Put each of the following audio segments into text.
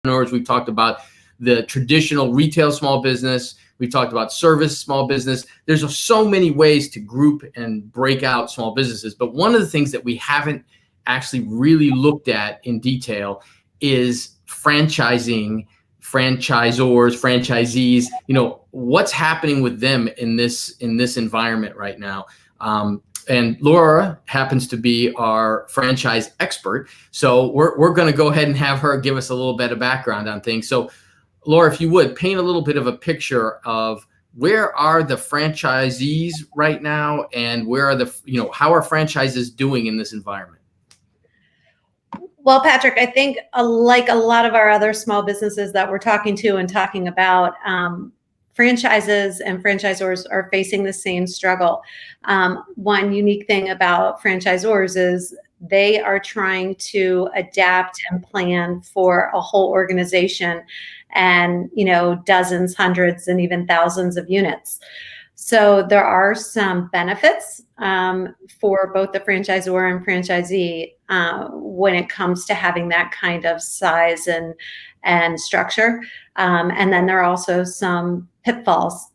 entrepreneurs. We've talked about the traditional retail small business. We've talked about service small business. There's so many ways to group and break out small businesses. But one of the things that we haven't actually really looked at in detail is franchising, franchisors, franchisees. What's happening with them in this environment right now. And Laura happens to be our franchise expert. So we're going to go ahead and have her give us a little bit of background on things. So Laura, if you would, paint a little bit of a picture of where are the franchisees right now, and where are how are franchises doing in this environment? Well, Patrick, I think like a lot of our other small businesses that we're talking to and talking about, franchises and franchisors are facing the same struggle. One unique thing about franchisors is they are trying to adapt and plan for a whole organization and, dozens, hundreds, and even thousands of units. So there are some benefits for both the franchisor and franchisee when it comes to having that kind of size and structure. And then there are also some pitfalls.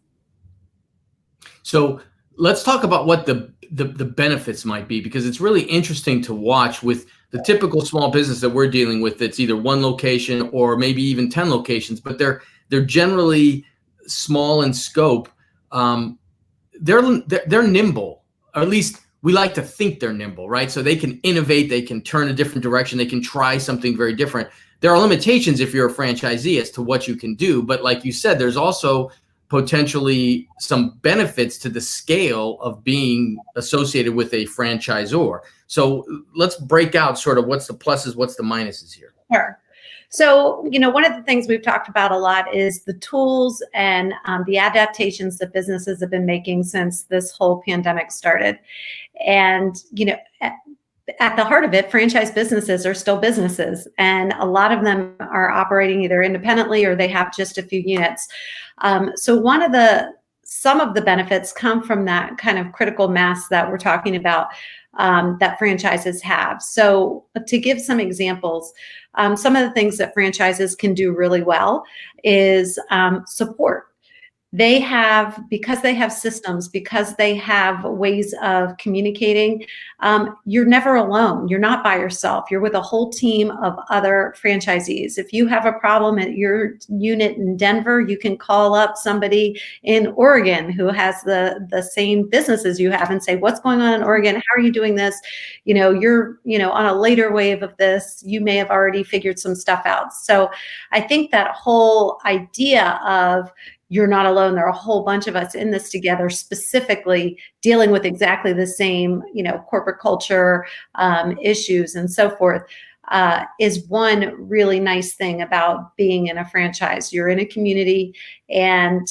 So let's talk about what the benefits might be, because it's really interesting to watch with the typical small business that we're dealing with. It's either one location or maybe even 10 locations, but they're generally small in scope. They're nimble, or at least we like to think they're nimble, right? So they can innovate, they can turn a different direction, they can try something very different. There are limitations if you're a franchisee as to what you can do, but like you said, there's also potentially some benefits to the scale of being associated with a franchisor. So let's break out sort of what's the pluses, what's the minuses here. Sure. So, one of the things we've talked about a lot is the tools and the adaptations that businesses have been making since this whole pandemic started. And, at the heart of it, franchise businesses are still businesses, and a lot of them are operating either independently or they have just a few units. So some of the benefits come from that kind of critical mass that we're talking about that franchises have. So to give some examples, some of the things that franchises can do really well is support. Because they have systems, because they have ways of communicating, you're never alone. You're not by yourself. You're with a whole team of other franchisees. If you have a problem at your unit in Denver, you can call up somebody in Oregon who has the same business as you have and say, what's going on in Oregon? How are you doing this? You're on a later wave of this. You may have already figured some stuff out. So I think that whole idea of you're not alone. There are a whole bunch of us in this together, specifically dealing with exactly the same, corporate culture issues and so forth, is one really nice thing about being in a franchise. You're in a community, and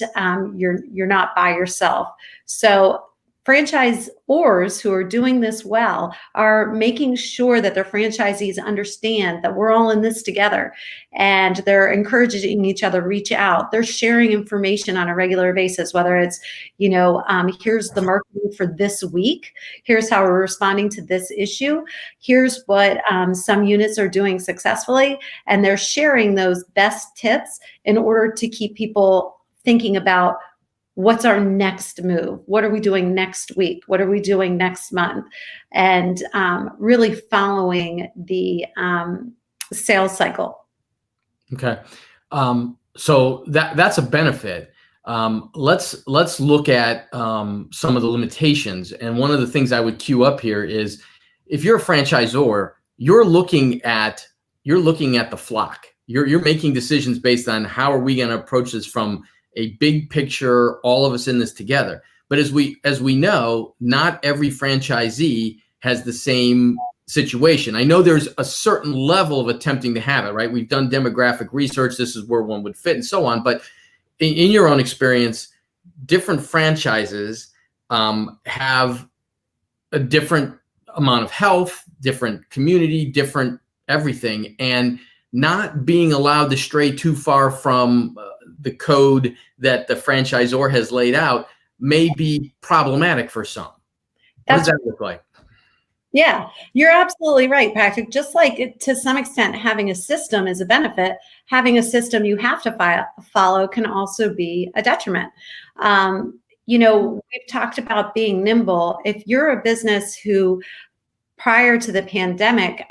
you're not by yourself. So franchisors who are doing this well are making sure that their franchisees understand that we're all in this together, and they're encouraging each other to reach out. They're sharing information on a regular basis, whether it's, here's the marketing for this week. Here's how we're responding to this issue. Here's what some units are doing successfully. And they're sharing those best tips in order to keep people thinking about what's our next move? What are we doing next week? What are we doing next month? And really following the sales cycle. Okay. So that's a benefit. Let's look at some of the limitations. And one of the things I would queue up here is, if you're a franchisor, you're looking at the flock. You're making decisions based on how are we going to approach this from a big picture, all of us in this together. But as we know, not every franchisee has the same situation. I know there's a certain level of attempting to have it, right? We've done demographic research. This is where one would fit and so on. But in your own experience, different franchises have a different amount of health, different community, different everything, and not being allowed to stray too far from the code that the franchisor has laid out may be problematic for some. What does that look like? Yeah, you're absolutely right, Patrick. Just like to some extent, having a system is a benefit, having a system you have to follow can also be a detriment. We've talked about being nimble. If you're a business who prior to the pandemic,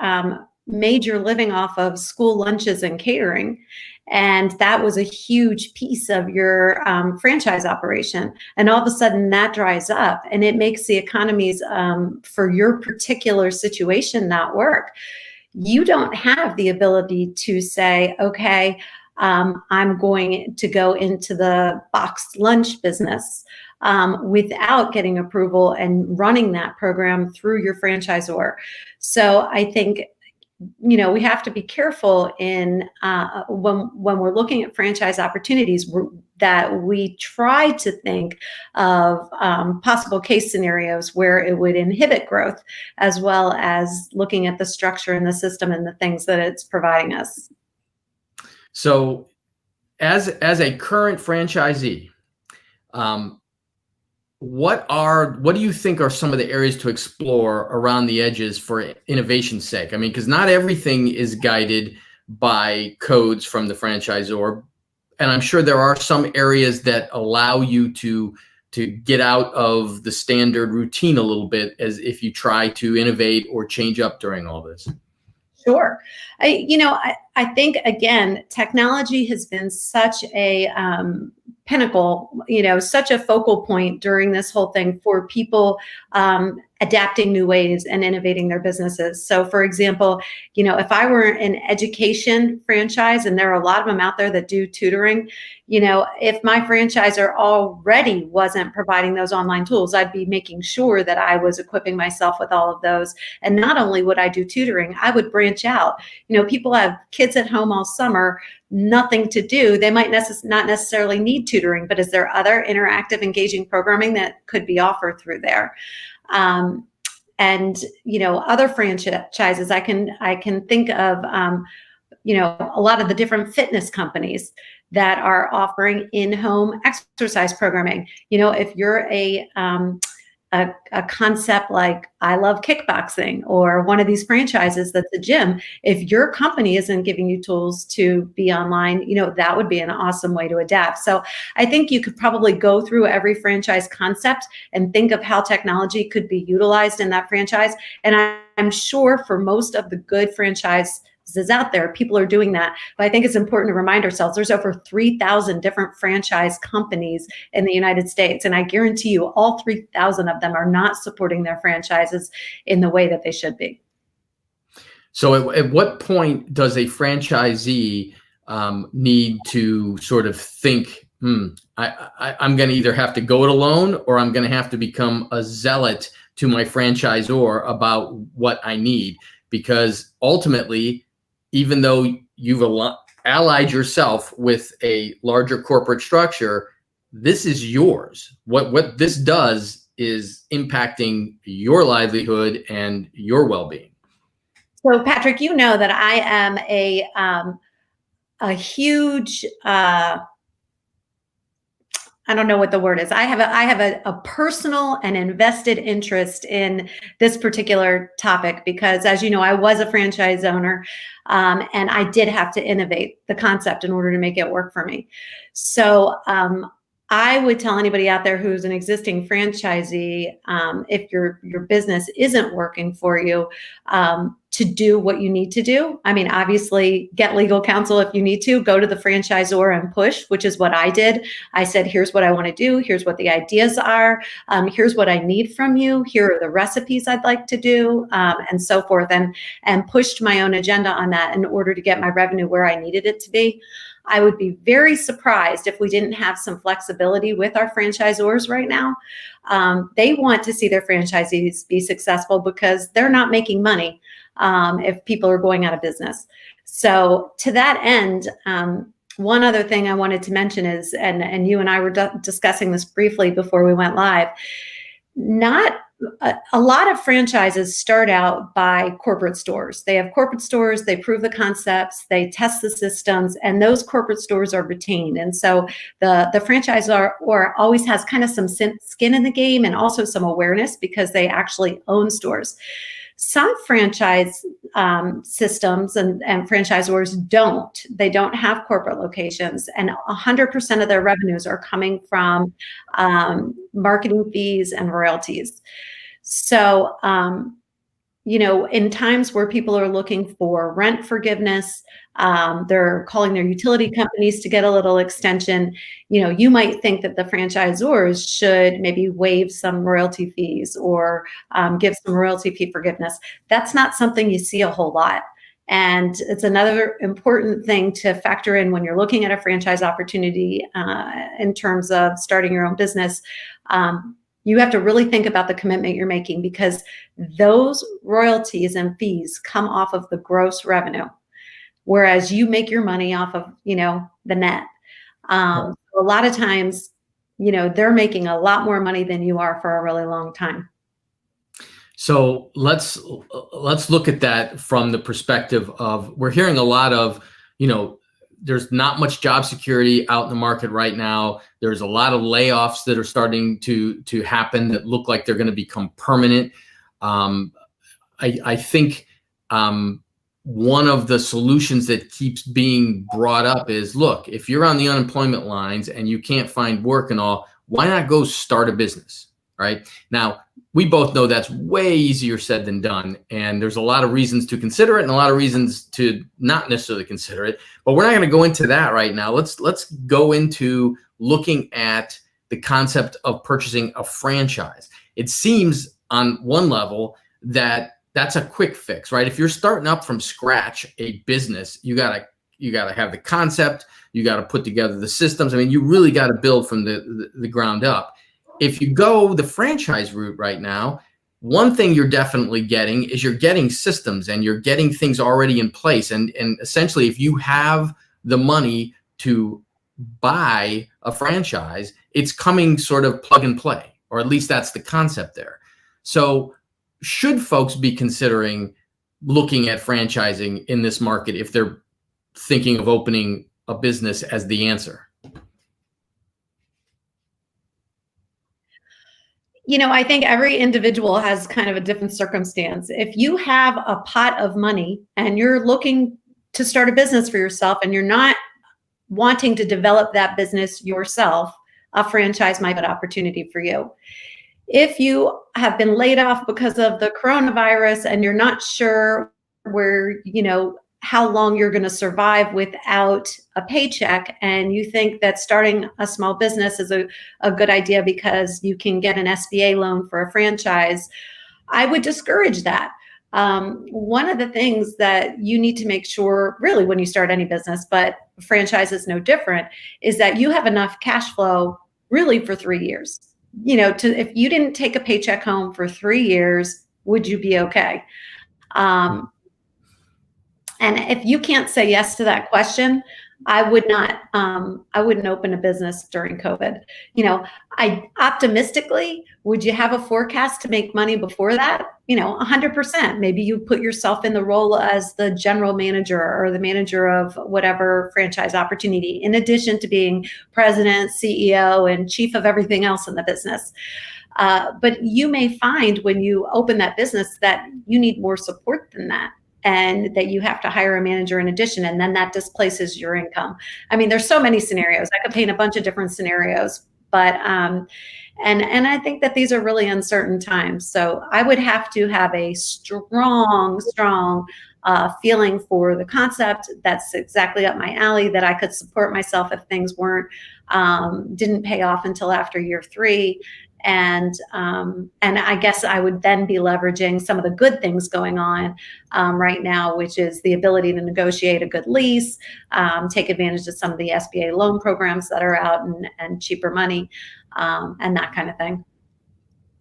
made your living off of school lunches and catering. And that was a huge piece of your franchise operation. And all of a sudden that dries up and it makes the economies for your particular situation not work. You don't have the ability to say, okay, I'm going to go into the boxed lunch business without getting approval and running that program through your franchisor. So I think we have to be careful in when we're looking at franchise opportunities that we try to think of possible case scenarios where it would inhibit growth, as well as looking at the structure and the system and the things that it's providing us. So as a current franchisee, what do you think are some of the areas to explore around the edges for innovation's sake? I mean, because not everything is guided by codes from the franchisor, and I'm sure there are some areas that allow you to get out of the standard routine a little bit, as if you try to innovate or change up during all this. Sure. I think, again, technology has been such a pinnacle, such a focal point during this whole thing for people adapting new ways and innovating their businesses. So, for example, if I were an education franchise, and there are a lot of them out there that do tutoring, if my franchisor already wasn't providing those online tools, I'd be making sure that I was equipping myself with all of those. And not only would I do tutoring, I would branch out. People have kids at home all summer, nothing to do. They might not necessarily need tutoring, but is there other interactive, engaging programming that could be offered through there? And other franchises, I can think of a lot of the different fitness companies that are offering in-home exercise programming. If you're a concept like I Love Kickboxing, or one of these franchises that's a gym, if your company isn't giving you tools to be online, that would be an awesome way to adapt. So I think you could probably go through every franchise concept and think of how technology could be utilized in that franchise. And I'm sure for most of the good franchises out there, people are doing that. But I think it's important to remind ourselves there's over 3,000 different franchise companies in the United States. And I guarantee you all 3,000 of them are not supporting their franchises in the way that they should be. So at what point does a franchisee need to sort of think, I'm going to either have to go it alone, or I'm going to have to become a zealot to my franchisor about what I need? Because ultimately, even though you've allied yourself with a larger corporate structure, this is yours. What this does is impacting your livelihood and your well-being. So, Patrick, that I am a huge I don't know what the word is. I have a personal and invested interest in this particular topic because, as you know, I was a franchise owner, and I did have to innovate the concept in order to make it work for me. So I would tell anybody out there who's an existing franchisee, if your business isn't working for you, to do what you need to do. I mean, obviously, get legal counsel if you need to. Go to the franchisor and push, which is what I did. I said, here's what I want to do. Here's what the ideas are. Here's what I need from you. Here are the recipes I'd like to do, and so forth. And pushed my own agenda on that in order to get my revenue where I needed it to be. I would be very surprised if we didn't have some flexibility with our franchisors right now. They want to see their franchisees be successful because they're not making money if people are going out of business. So to that end, one other thing I wanted to mention is, and you and I were discussing this briefly before we went live, not a lot of franchises start out by corporate stores. They have corporate stores, they prove the concepts, they test the systems, and those corporate stores are retained. And so the franchisor always has kind of some skin in the game and also some awareness because they actually own stores. Some franchise systems and franchisors don't. They don't have corporate locations, and 100% of their revenues are coming from marketing fees and royalties. So, in times where people are looking for rent forgiveness, they're calling their utility companies to get a little extension. You might think that the franchisors should maybe waive some royalty fees or give some royalty fee forgiveness. That's not something you see a whole lot. And it's another important thing to factor in when you're looking at a franchise opportunity in terms of starting your own business. You have to really think about the commitment you're making, because those royalties and fees come off of the gross revenue, whereas you make your money off of, the net. A lot of times, they're making a lot more money than you are for a really long time. So let's look at that from the perspective of, we're hearing a lot of, there's not much job security out in the market right now. There's a lot of layoffs that are starting to happen that look like they're going to become permanent. I think one of the solutions that keeps being brought up is, look, if you're on the unemployment lines and you can't find work and all, why not go start a business, right? Now, we both know that's way easier said than done. And there's a lot of reasons to consider it and a lot of reasons to not necessarily consider it. But we're not going to go into that right now. Let's go into looking at the concept of purchasing a franchise. It seems on one level that that's a quick fix, right? If you're starting up from scratch a business, you gotta have the concept, you got to put together the systems. I mean, you really got to build from the ground up. If you go the franchise route right now, one thing you're definitely getting is you're getting systems and you're getting things already in place. And essentially, if you have the money to buy a franchise, it's coming sort of plug and play, or at least that's the concept there. So should folks be considering looking at franchising in this market if they're thinking of opening a business as the answer? I think every individual has kind of a different circumstance. If you have a pot of money and you're looking to start a business for yourself and you're not wanting to develop that business yourself, a franchise might be an opportunity for you. If you have been laid off because of the coronavirus and you're not sure where, how long you're going to survive without a paycheck, and you think that starting a small business is a good idea because you can get an SBA loan for a franchise, I would discourage that. One of the things that you need to make sure, really, when you start any business, but franchise is no different, is that you have enough cash flow really for 3 years. If you didn't take a paycheck home for 3 years, would you be okay? And if you can't say yes to that question, I wouldn't open a business during COVID. I optimistically, would you have a forecast to make money before that? 100%. Maybe you put yourself in the role as the general manager or the manager of whatever franchise opportunity, in addition to being president, CEO, and chief of everything else in the business. But you may find when you open that business that you need more support than that, and that you have to hire a manager in addition, and then that displaces your income. I mean, there's so many scenarios. I could paint a bunch of different scenarios, but and I think that these are really uncertain times. So I would have to have a strong feeling for the concept that's exactly up my alley, that I could support myself if things didn't pay off until after year 3. And I guess I would then be leveraging some of the good things going on right now, which is the ability to negotiate a good lease, take advantage of some of the SBA loan programs that are out, and cheaper money, and that kind of thing.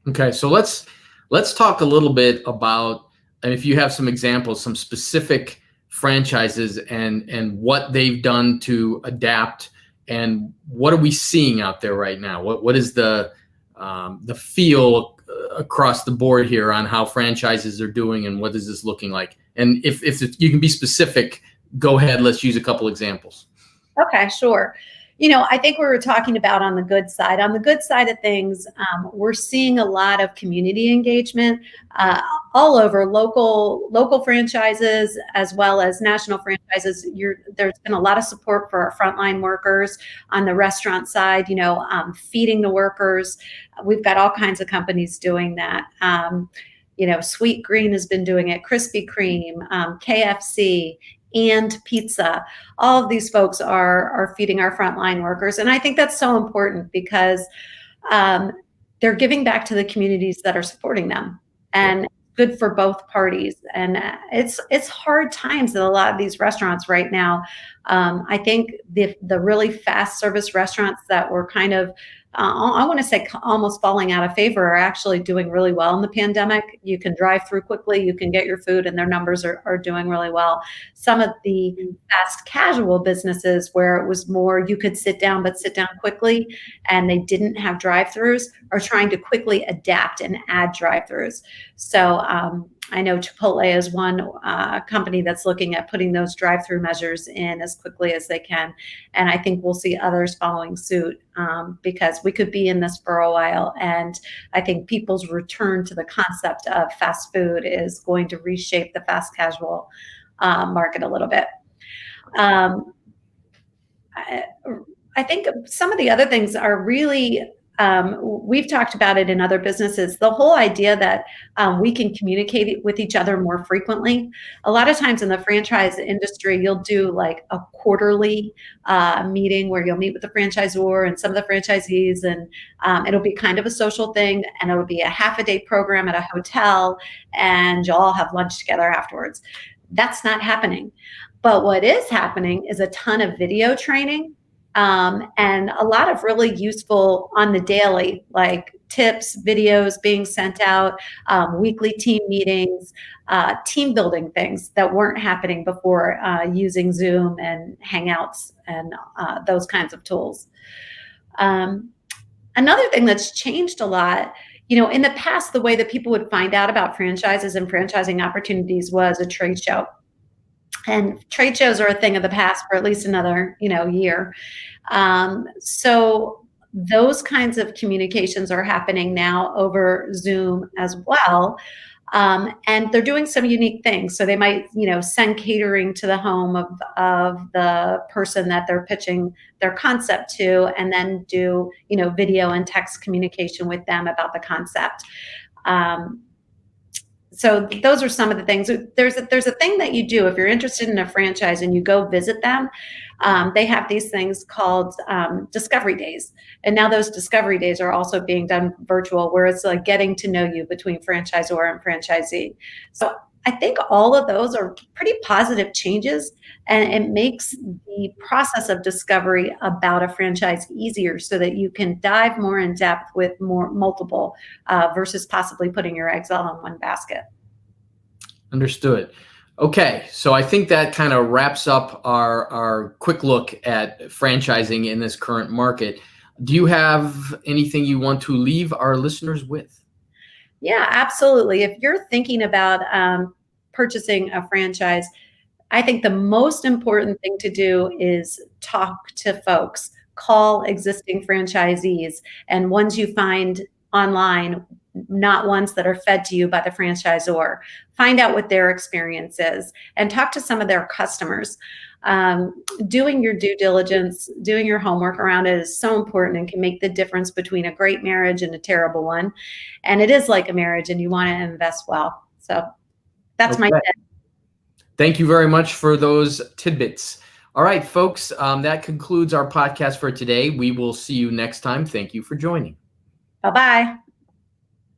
Okay, so let's talk a little bit about, and if you have some examples, some specific franchises and what they've done to adapt, and what are we seeing out there right now? What is the feel across the board here on how franchises are doing, and what is this looking like? And if you can be specific, go ahead. Let's use a couple examples. Okay, sure. I think we were talking about on the good side. On the good side of things, we're seeing a lot of community engagement. all over, local franchises as well as national franchises. There's been a lot of support for our frontline workers on the restaurant side, feeding the workers. We've got all kinds of companies doing that. Sweet Green has been doing it, Krispy Kreme, KFC, and pizza. All of these folks are feeding our frontline workers. And I think that's so important because they're giving back to the communities that are supporting them, and good for both parties. And it's hard times at a lot of these restaurants right now. I think the really fast service restaurants that were kind of I want to say almost falling out of favor are actually doing really well in the pandemic. You can drive through quickly, you can get your food, and their numbers are doing really well. Some of the fast casual businesses where it was more you could sit down, but sit down quickly, and they didn't have drive-throughs, are trying to quickly adapt and add drive-throughs. So I know Chipotle is one company that's looking at putting those drive-through measures in as quickly as they can. And I think we'll see others following suit because we could be in this for a while. And I think people's return to the concept of fast food is going to reshape the fast casual market a little bit. I think some of the other things are really we've talked about it in other businesses, the whole idea that we can communicate with each other more frequently. A lot of times in the franchise industry, you'll do like a quarterly meeting where you'll meet with the franchisor and some of the franchisees, and it'll be kind of a social thing, and it'll be a half-a-day program at a hotel, and you'll all have lunch together afterwards. That's not happening. But what is happening is a ton of video training, and a lot of really useful on the daily, like tips, videos being sent out, weekly team meetings, team building things that weren't happening before using Zoom and Hangouts and those kinds of tools. Another thing that's changed a lot, in the past, the way that people would find out about franchises and franchising opportunities was a trade show. And trade shows are a thing of the past for at least another, year. So those kinds of communications are happening now over Zoom as well. And they're doing some unique things. So they might, send catering to the home of the person that they're pitching their concept to, and then do, video and text communication with them about the concept. So those are some of the things. There's a thing that you do if you're interested in a franchise and you go visit them. They have these things called discovery days. And now those discovery days are also being done virtual, where it's like getting to know you between franchisor and franchisee. So I think all of those are pretty positive changes, and it makes the process of discovery about a franchise easier so that you can dive more in depth with multiple versus possibly putting your eggs all in one basket. Understood. Okay, so I think that kind of wraps up our quick look at franchising in this current market. Do you have anything you want to leave our listeners with? Yeah, absolutely. If you're thinking about purchasing a franchise, I think the most important thing to do is talk to folks, call existing franchisees, and ones you find online, not ones that are fed to you by the franchisor. Find out what their experience is and talk to some of their customers. Doing your due diligence, doing your homework around it is so important and can make the difference between a great marriage and a terrible one. And it is like a marriage, and you want to invest well. So that's my tip. Thank you very much for those tidbits. All right, folks, that concludes our podcast for today. We will see you next time. Thank you for joining. Bye-bye.